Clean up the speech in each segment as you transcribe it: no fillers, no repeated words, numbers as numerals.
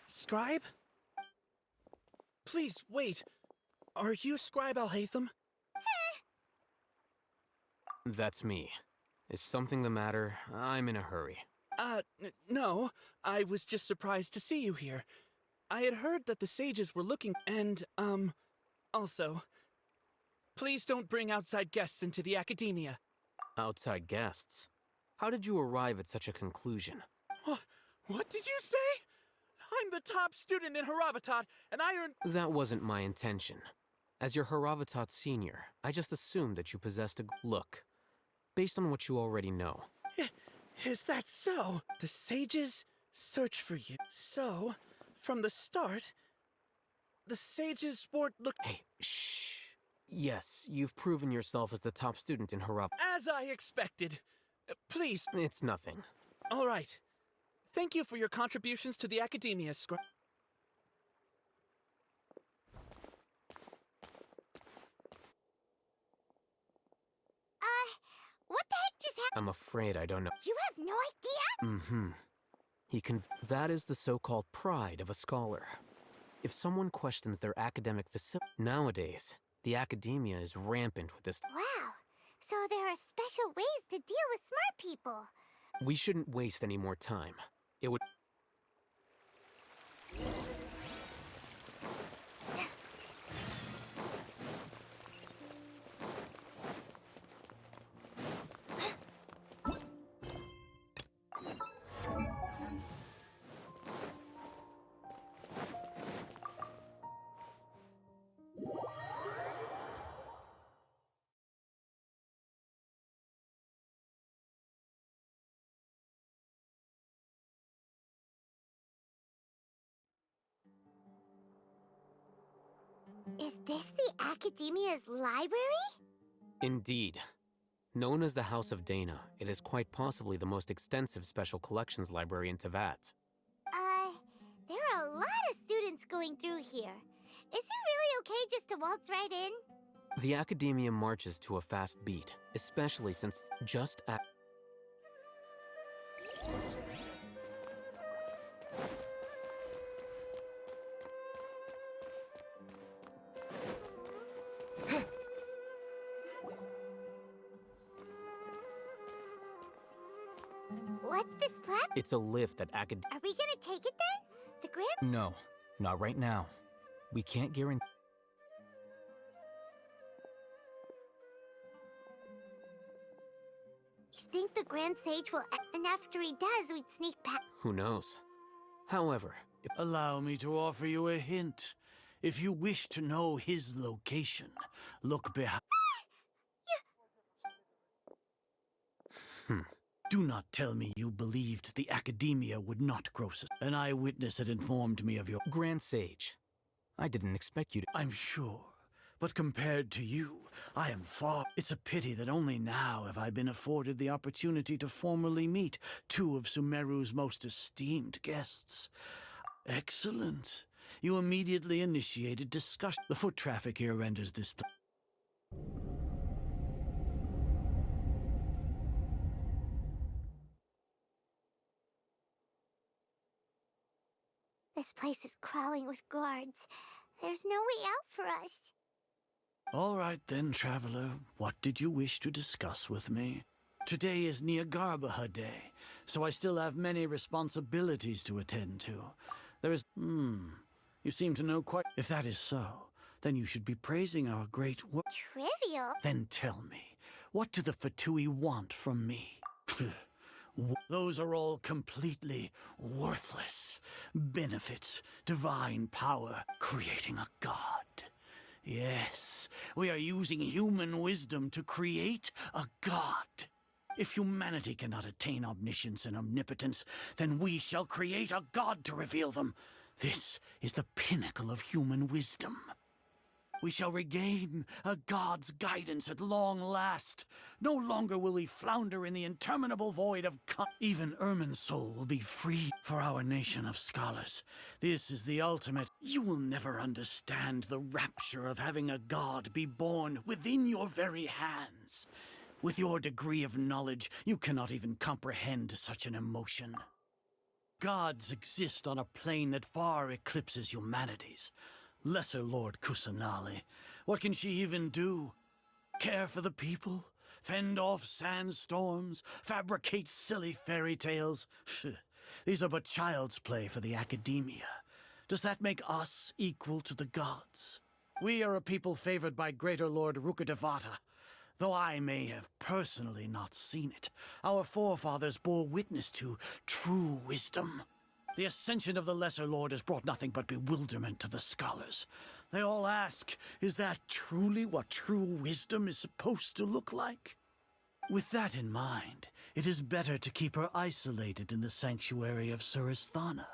Scribe? Please, wait. Are you Scribe Alhaitham? That's me. Is something the matter? I'm in a hurry. No. I was just surprised to see you here. I had heard that the sages were looking, and, also, please don't bring outside guests into the academia. Outside guests? How did you arrive at such a conclusion? What did you say? I'm the top student in Haravatat, and I earned— That wasn't my intention. As your Haravatat senior, I just assumed that you possessed a— Look, based on what you already know. Is that so? The sages search for you. So, from the start, the sages weren't Hey, shh. Yes, you've proven yourself as the top student in Haravatat. As I expected. Please. It's nothing. All right. Thank you for your contributions to the academia, Scribe. What the heck just happened? I'm afraid I don't know. You have no idea? Mm-hmm. That is the so-called pride of a scholar. If someone questions their academic facility— Nowadays, the academia is rampant with this— Wow. So there are special ways to deal with smart people. We shouldn't waste any more time. It would— Is this the academia's library? Indeed. Known as the House of Dana, it is quite possibly the most extensive special collections library in Teyvat. There are a lot of students going through here. Is it really okay just to waltz right in? The academia marches to a fast beat, especially since just at— What's this platform? It's a lift that acad— Are we gonna take it then? The grand— No, not right now. We can't guarantee. You think the Grand Sage will— and after he does, we'd sneak past— Who knows? However, if— Allow me to offer you a hint. If you wish to know his location, look behind. Do not tell me you believed the academia would not grow sus— An eyewitness had informed me of your— Grand Sage, I didn't expect you to. I'm sure, but compared to you, I am far— It's a pity that only now have I been afforded the opportunity to formally meet two of Sumeru's most esteemed guests. Excellent. You immediately initiated discussion. The foot traffic here renders this— This place is crawling with guards. There's no way out for us. All right then, traveler. What did you wish to discuss with me? Today is Niagarbaha Day, so I still have many responsibilities to attend to. There is— You seem to know quite— If that is so, then you should be praising our great work. Trivial? Then tell me, what do the Fatui want from me? Those are all completely worthless. Benefits, divine power, creating a god. Yes, we are using human wisdom to create a god. If humanity cannot attain omniscience and omnipotence, then we shall create a god to reveal them. This is the pinnacle of human wisdom. We shall regain a god's guidance at long last. No longer will we flounder in the interminable void of even Ermin's soul will be free for our nation of scholars. This is the ultimate. You will never understand the rapture of having a god be born within your very hands. With your degree of knowledge, you cannot even comprehend such an emotion. Gods exist on a plane that far eclipses humanity's. Lesser Lord Kusanali, what can she even do? Care for the people? Fend off sandstorms? Fabricate silly fairy tales? These are but child's play for the academia. Does that make us equal to the gods? We are a people favored by Greater Lord Rukadevata. Though I may have personally not seen it, our forefathers bore witness to true wisdom. The ascension of the Lesser Lord has brought nothing but bewilderment to the scholars. They all ask, is that truly what true wisdom is supposed to look like? With that in mind, it is better to keep her isolated in the sanctuary of Suristhana,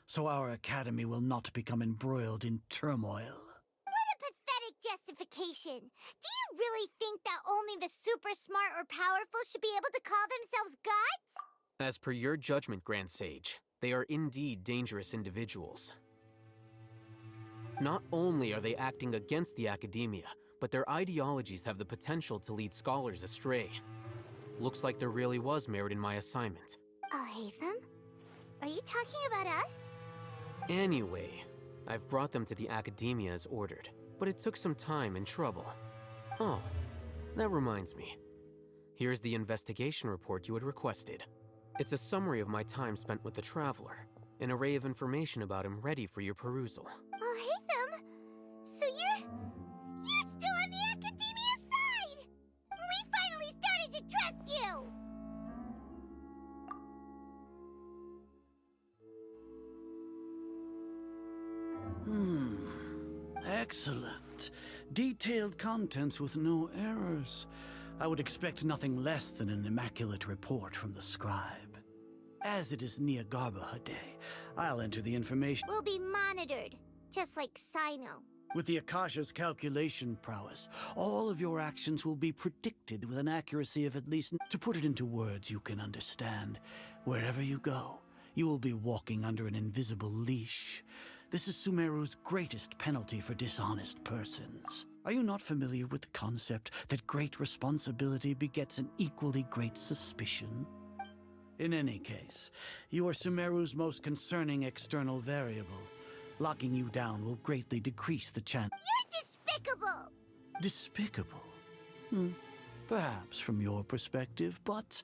so our academy will not become embroiled in turmoil. What a pathetic justification! Do you really think that only the super smart or powerful should be able to call themselves gods? As per your judgment, Grand Sage, they are indeed dangerous individuals. Not only are they acting against the academia, but their ideologies have the potential to lead scholars astray. Looks like there really was merit in my assignment. Oh, Hatham? Are you talking about us? Anyway, I've brought them to the academia as ordered, but it took some time and trouble. Oh, that reminds me. Here's the investigation report you had requested. It's a summary of my time spent with the Traveler, an array of information about him ready for your perusal. Oh, Hatham? So you're still on the academia side! We finally started to trust you! Excellent. Detailed contents with no errors. I would expect nothing less than an immaculate report from the scribe. As it is Niagarbaha Day, I'll enter the information. We'll be monitored, just like Sino. With the Akasha's calculation prowess, all of your actions will be predicted with an accuracy of at least... To put it into words you can understand, wherever you go, you will be walking under an invisible leash. This is Sumeru's greatest penalty for dishonest persons. Are you not familiar with the concept that great responsibility begets an equally great suspicion? In any case, you are Sumeru's most concerning external variable. Locking you down will greatly decrease the chance. You're despicable! Despicable? Perhaps from your perspective, but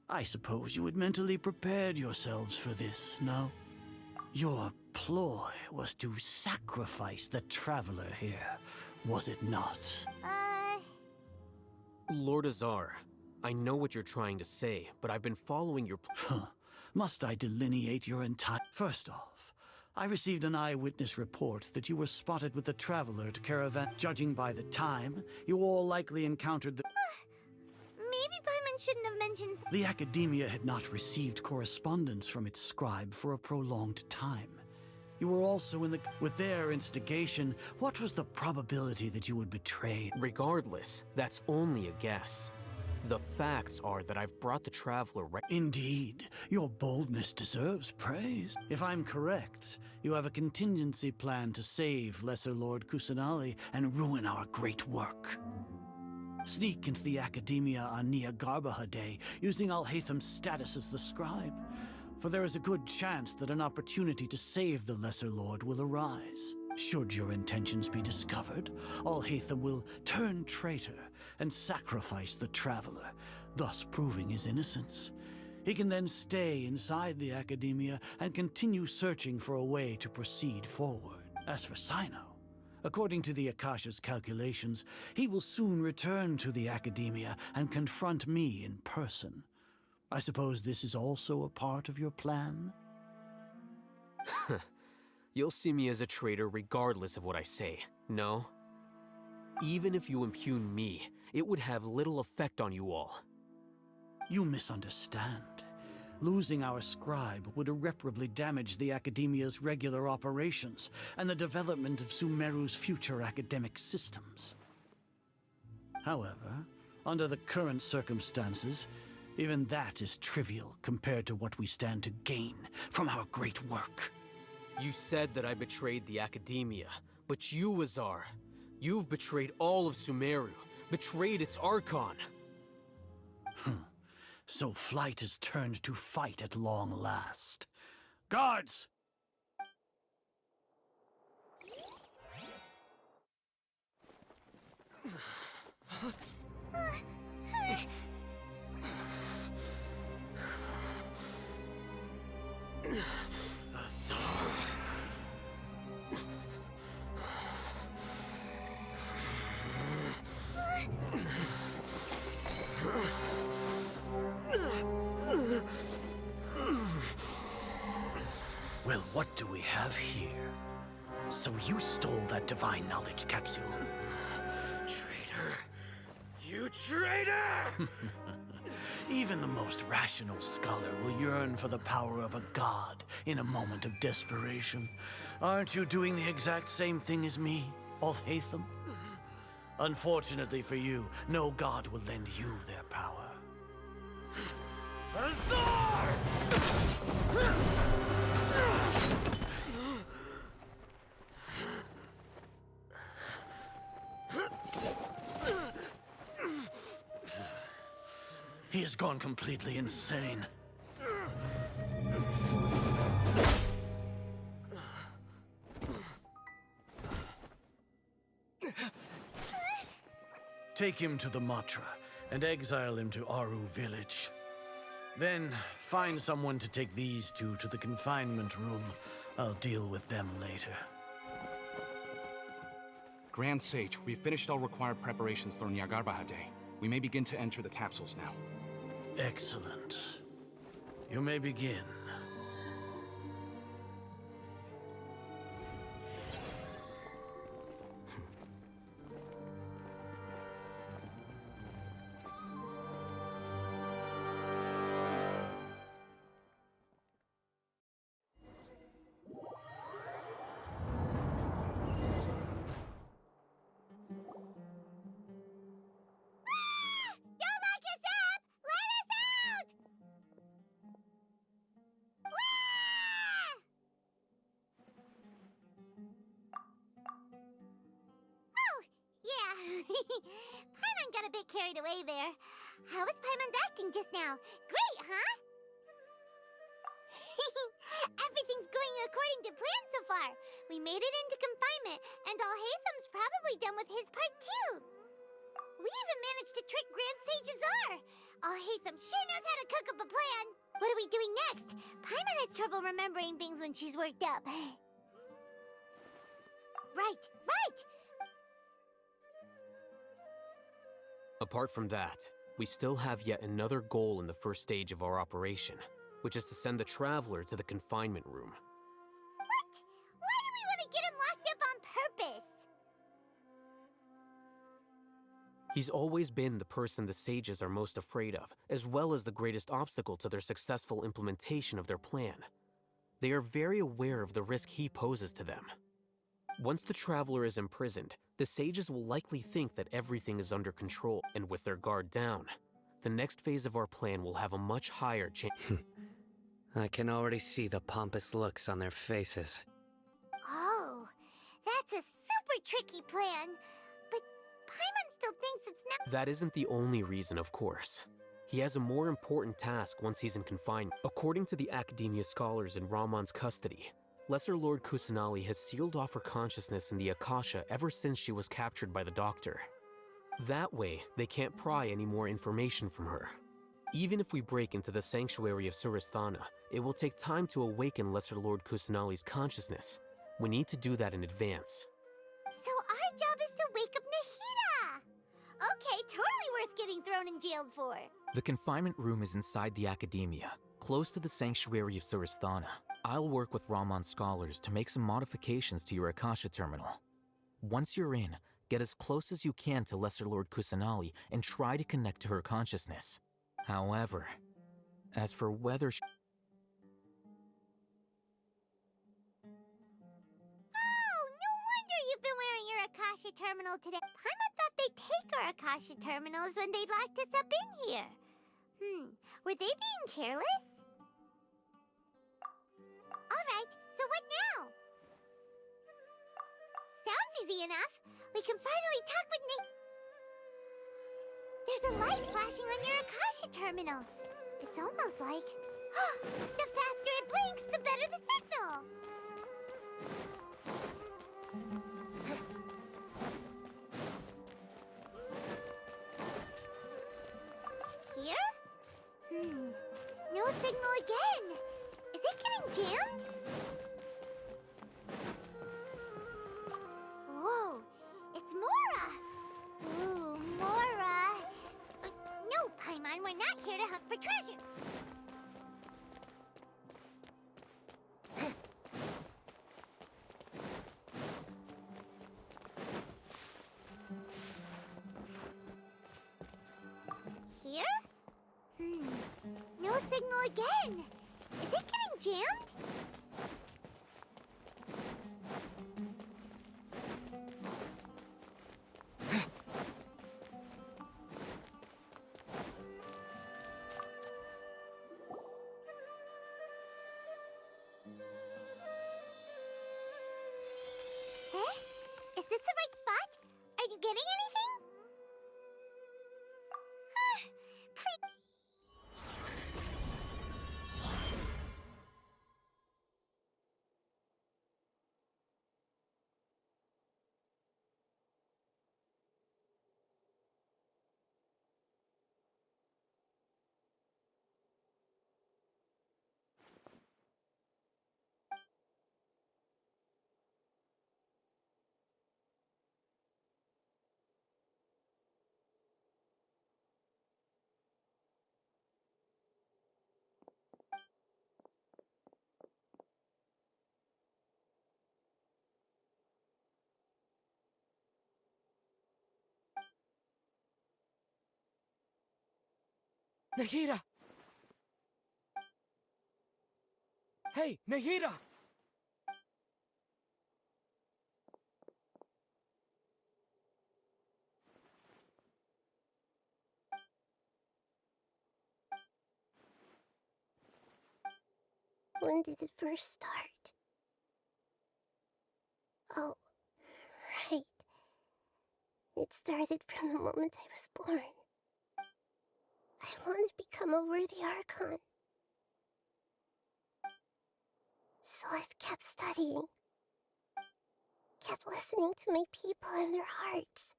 I suppose you had mentally prepared yourselves for this, no? Your ploy was to sacrifice the Traveler here, was it not? Lord Azar, I know what you're trying to say, but I've been following your Must I delineate your entire... First off, I received an eyewitness report that you were spotted with the Traveler to caravan. Judging by the time, you all likely encountered the... Maybe Paimon shouldn't have mentioned... The Academia had not received correspondence from its scribe for a prolonged time. You were also in the... With their instigation, what was the probability that you would betray? Regardless, that's only a guess. The facts are that I've brought the Traveler right... Indeed, your boldness deserves praise. If I'm correct, you have a contingency plan to save Lesser Lord Kusanali and ruin our great work. Sneak into the Academia on Niagarbaha Day, using Alhatham's status as the scribe. For there is a good chance that an opportunity to save the Lesser Lord will arise. Should your intentions be discovered, Alhatham will turn traitor and sacrifice the Traveler, thus proving his innocence. He can then stay inside the Academia and continue searching for a way to proceed forward. As for Sino, according to the Akasha's calculations, he will soon return to the Academia and confront me in person. I suppose this is also a part of your plan? You'll see me as a traitor regardless of what I say, no? Even if you impugn me, it would have little effect on you all. You misunderstand. Losing our scribe would irreparably damage the Academia's regular operations and the development of Sumeru's future academic systems. However, under the current circumstances, even that is trivial compared to what we stand to gain from our great work. You said that I betrayed the Academia, but you, Azar, you've betrayed all of Sumeru, betrayed its Archon. So flight is turned to fight at long last. Guards! Well, what do we have here? So you stole that divine knowledge capsule? Traitor! You traitor! Even the most rational scholar will yearn for the power of a god in a moment of desperation. Aren't you doing the exact same thing as me, Alhaitham? Unfortunately for you, no god will lend you their power. Azar! He has gone completely insane. Take him to the Matra and exile him to Aru village. Then find someone to take these two to the confinement room. I'll deal with them later. Grand Sage, we've finished all required preparations for Nyagarbahade. We may begin to enter the capsules now. Excellent. You may begin. Paimon got a bit carried away there. How was Paimon acting just now? Great, huh? Everything's going according to plan so far. We made it into confinement, and Alhaitham's probably done with his part too. We even managed to trick Grand Sage Azar. Alhaitham sure knows how to cook up a plan. What are we doing next? Paimon has trouble remembering things when she's worked up. Right. Apart from that, we still have yet another goal in the first stage of our operation, which is to send the Traveler to the confinement room. What? Why do we want to get him locked up on purpose? He's always been the person the sages are most afraid of, as well as the greatest obstacle to their successful implementation of their plan. They are very aware of the risk he poses to them. Once the Traveler is imprisoned, the sages will likely think that everything is under control, and with their guard down, the next phase of our plan will have a much higher chance. I can already see the pompous looks on their faces. Oh, that's a super tricky plan. But Paimon still thinks it's not. That isn't the only reason, of course. He has a more important task once he's in confinement. According to the Academia scholars in Ramon's custody, Lesser Lord Kusanali has sealed off her consciousness in the Akasha ever since she was captured by the Doctor. That way, they can't pry any more information from her. Even if we break into the sanctuary of Surasthana, it will take time to awaken Lesser Lord Kusanali's consciousness. We need to do that in advance. So our job is to wake up Nahida! Okay, totally worth getting thrown in jail for. The confinement room is inside the Academia, close to the sanctuary of Surasthana. I'll work with Ramon's scholars to make some modifications to your Akasha terminal. Once you're in, get as close as you can to Lesser Lord Kusanali and try to connect to her consciousness. However, as for whether terminal today. Paimon thought they'd take our Akasha terminals when they locked us up in here. Were they being careless? Alright, so what now? Sounds easy enough. We can finally talk with There's a light flashing on your Akasha terminal. It's almost like... the faster it blinks, the better the signal! Here? No signal again. Is it getting jammed? Whoa, it's Mora! Ooh, Mora! No, Paimon, we're not here to hunt for treasure. Here? No signal again. Is it getting jammed? Is this the right spot? Are you getting anything? Please. Nahida! Hey, Nahida! When did it first start? Oh, right. It started from the moment I was born. I want to become a worthy Archon. So I've kept studying. Kept listening to my people and their hearts.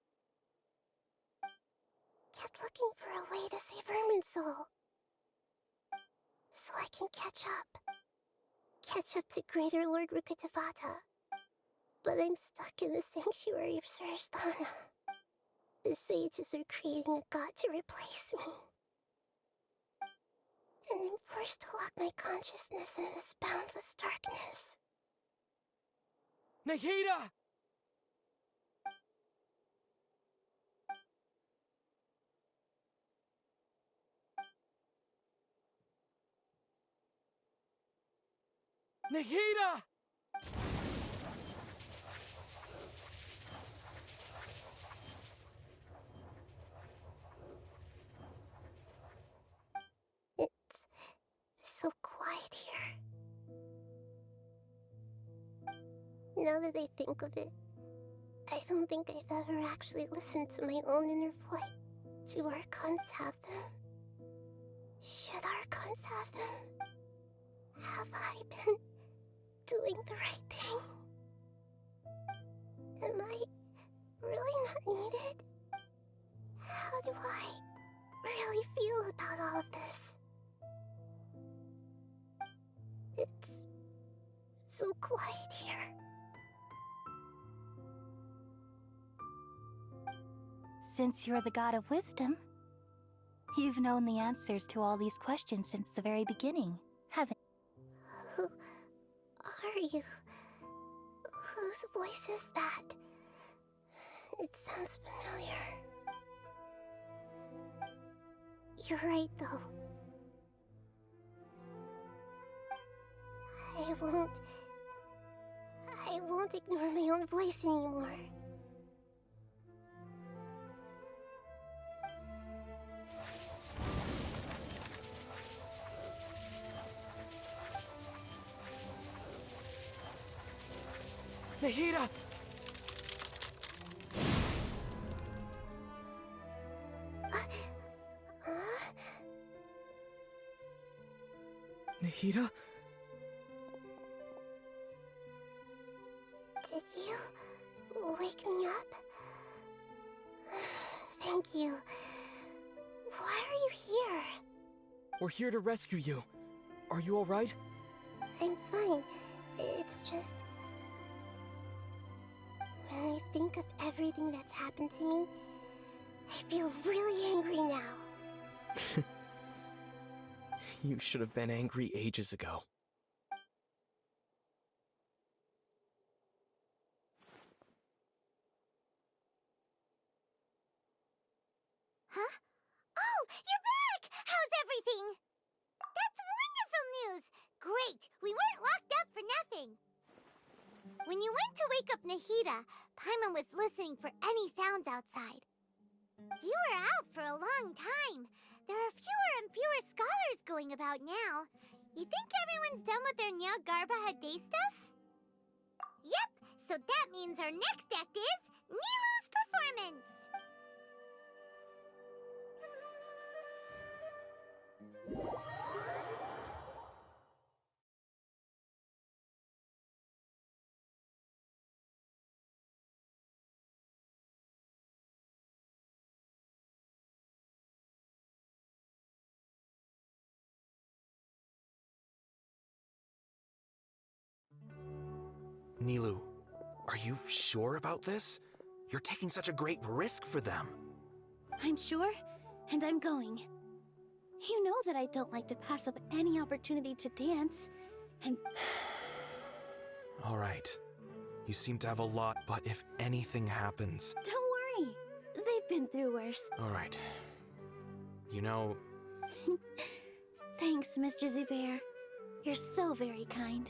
Kept looking for a way to save Irminsul. So I can catch up. Catch up to Greater Lord Rukkhadevata. But I'm stuck in the sanctuary of Surasthana. The sages are creating a god to replace me. And I'm forced to lock my consciousness in this boundless darkness. Nahida! Nahida! It's so quiet here. Now that I think of it, I don't think I've ever actually listened to my own inner voice. Do Archons have them? Should Archons have them? Have I been doing the right thing? Am I really not needed? How do I really feel about all of this? It's so quiet here. Since you're the god of wisdom, you've known the answers to all these questions since the very beginning, haven't Who are you? Whose voice is that? It sounds familiar. You're right, though. I won't ignore my own voice anymore. Nahida! Nahida? Did you wake me up? Thank you. Why are you here? We're here to rescue you. Are you alright? I'm fine. It's just... when I think of everything that's happened to me, I feel really angry now. You should have been angry ages ago. Huh? Oh, you're back! How's everything? That's wonderful news! Great! We weren't locked up for nothing! When you went to wake up Nahida, Paimon was listening for any sounds outside. You were out for a long time. There are fewer and fewer scholars going about now. You think everyone's done with their Nyargarba day stuff? Yep, so that means our next act is Nilu's performance! Nilu, are you sure about this? You're taking such a great risk for them. I'm sure, and I'm going. You know that I don't like to pass up any opportunity to dance, and... All right. You seem to have a lot, but if anything happens... Don't worry. They've been through worse. All right. You know... Thanks, Mr. Zubair. You're so very kind.